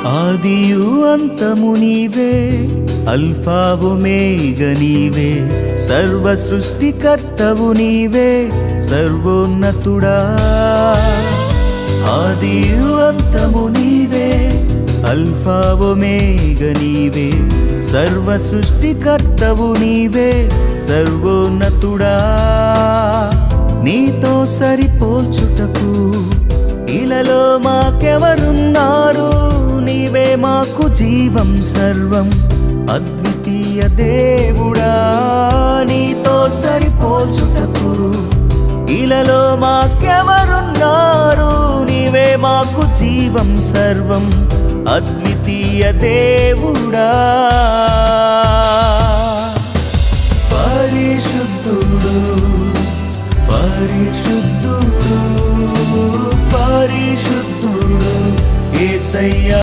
ఆదియు అంతము నీవే, alpha omega నీవే, సర్వ సృష్టికర్తవు నీవే, సర్వోన్నతుడా. ఆదియు అంతము నీవే, అల్ఫా ఒమేగా నీవే, సర్వ సృష్టికర్తవు నీవే, సర్వోన్నతుడా. నీతో సరిపోల్చుటకు ఇలలో మాకెవరున్నారు? నీవే మాకు జీవం సర్వం, అద్వితీయ దేవుడా. నీతో సరిపోల్చుటకు ఇలలో మాకెవరున్నారు? నీవే మాకు జీవం సర్వం, అద్వితీయ దేవుడా. పరిశుద్ధుడు, పరిశుద్ధుడు, పరిశుద్ధుడు యేసయ్యా.